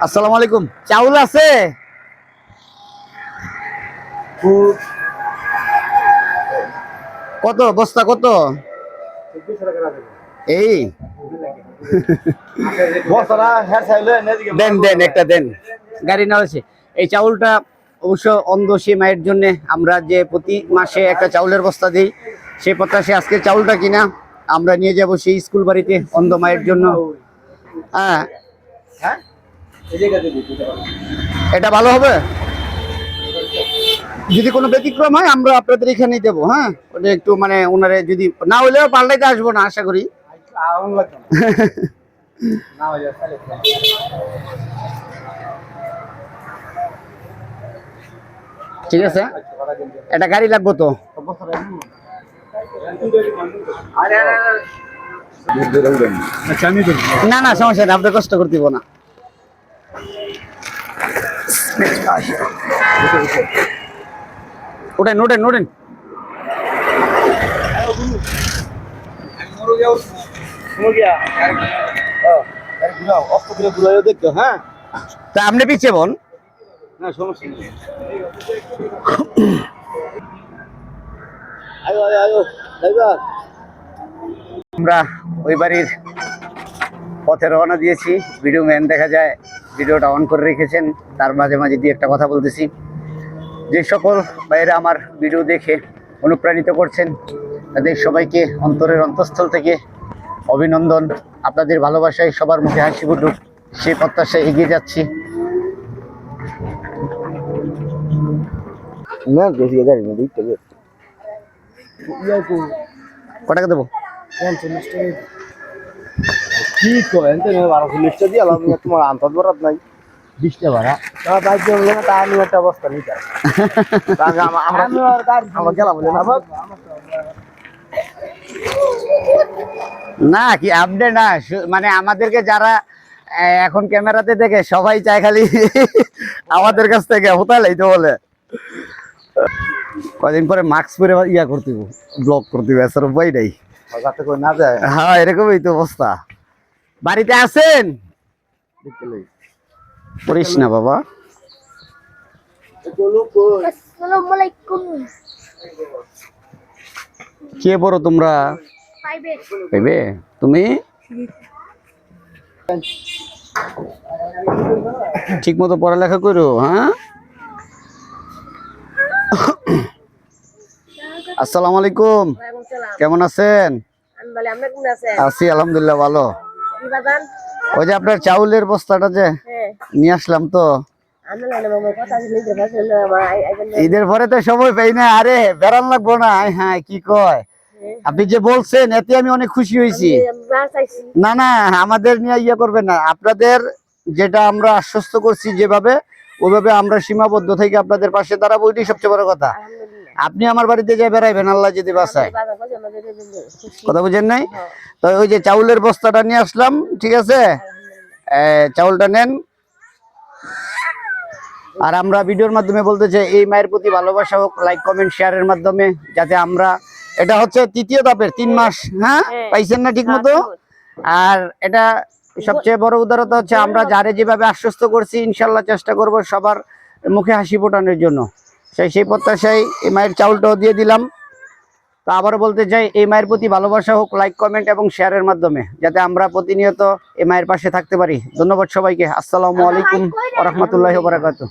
আসসালামু আলাইকুম। চাউল আছে? কত বস্তা কত? এই দেন দেন একটা দেন, গাড়ি নেওয়া আছে। এই চাউলটা অবশ্য অন্ধ সেই মায়ের জন্য আমরা যে প্রতি মাসে একটা চাউলের বস্তা দিই, সেই প্রত্যাশে আজকে চাউলটা কিনা আমরা নিয়ে যাব সেই স্কুল বাড়িতে অন্ধ মায়ের জন্য। হ্যাঁ, এটা ভালো হবে। যদি কোনো ব্যতিক্রম হয় আমরা আপনাদের এখানেই দেবো। হ্যাঁ, ওটা একটু মানে ওনারে যদি না হলেও পাল্টাইতে আসবো না আশা করি। ঠিক আছে, এটা গাড়ি লাগবো তো। না না সমস্যা নেই, আপনার কষ্ট করতে দিব না। ওঠেন ওঠেন ওঠেন। হ্যাঁ, তা আপনি পিছিয়ে বোন। না সমস্যা নেই। আমরা ওই বাড়ির পথে রওনা দিয়েছি। ভিডিও ম্যান দেখা যায় ভিডিওটা অন করে রেখেছেন, তার মাঝে মাঝে দিয়ে একটা কথা বলতেছি। যে সকল ভাইয়েরা আমার ভিডিও দেখে অনুপ্রাণিত করছেন তাদের সবাইকে অন্তরের অন্তঃস্থল থেকে অভিনন্দন। আপনাদের ভালোবাসায় সবার মুখে হাসি ফুটুক, সেই প্রত্যাশায় এগিয়ে যাচ্ছি। ক টাকা দেবো? কি করেন চল্লিশটা দিয়ে তোমার আন্তর বরাদ নাই 20টা ভাড়া বাইক তা আমি একটা অবস্থা নিতে আমরা গেলাম না কি আপনি না মানে আমাদেরকে যারা এখন ক্যামেরাতে দেখে সবাই চায় খালি আমাদের কাছ থেকে হোতালেই তো বলে। কদিন পরে মাস্ক পরে ইয়া করতে ব্লগ করতে এছাড়া উপায় নাই, যাতে করে না যায়। হ্যাঁ এরকমই তো অবস্থা। বাড়িতে আছেন? করিস না বাবা। আসসালামু আলাইকুম। কে বড় তোমরা? পাইবে তুমি ঠিক মতো পড়ালেখা করো। হ্যাঁ, আসসালামু আলাইকুম। কেমন আছেন? আছি আলহামদুলিল্লাহ ভালো। ওই যে আপনার চাউলের বস্তাটা যে নিয়ে আসলাম তো, ঈদের পরে তো সময় পাই না। আরে বেড়ান লাগবো না। হ্যাঁ কি কয়, আপনি যে বলছেন এতে আমি অনেক খুশি হয়েছি। না না আমাদের নিয়ে ইয়ে করবেন না, আপনাদের যেটা আমরা আশ্বস্ত করছি যেভাবে ওইভাবে আমরা সীমাবদ্ধ থেকে আপনাদের পাশে দাঁড়াবো, ওইটাই সবচেয়ে বড় কথা। আপনি আমার বাড়িতে যে বেড়াইবেন আল্লাহ যদি বাঁচায়। কথা বুঝেন নাই তো? ওই যে চাউলের বস্তাটা নিয়ে আসলাম, ঠিক আছে, চাউলটা নেন। আর আমরা ভিডিওর মাধ্যমে বলতে চাই এই মায়ের প্রতি ভালোবাসা হোক লাইক কমেন্ট শেয়ারের মাধ্যমে, যাতে আমরা, এটা হচ্ছে তৃতীয় ধাপের 3 মাস। হ্যাঁ পাইছেন না ঠিক মতো? আর এটা সবচেয়ে বড় উদারতা হচ্ছে আমরা যারে যেভাবে আশ্বস্ত করছি ইনশাল্লাহ চেষ্টা করব সবার মুখে হাসি ফোটানোর জন্য। সেই প্রত্যাশায় এই মায়ের চাউলটাও দিয়ে দিলাম। তো আবারও বলতে চাই এই মায়ের প্রতি ভালোবাসা হোক লাইক কমেন্ট এবং শেয়ারের মাধ্যমে, যাতে আমরা প্রতিনিয়ত এই মায়ের পাশে থাকতে পারি। ধন্যবাদ সবাইকে। আসসালামু আলাইকুম ওয়া রাহমাতুল্লাহি ওয়া বারাকাতুহু।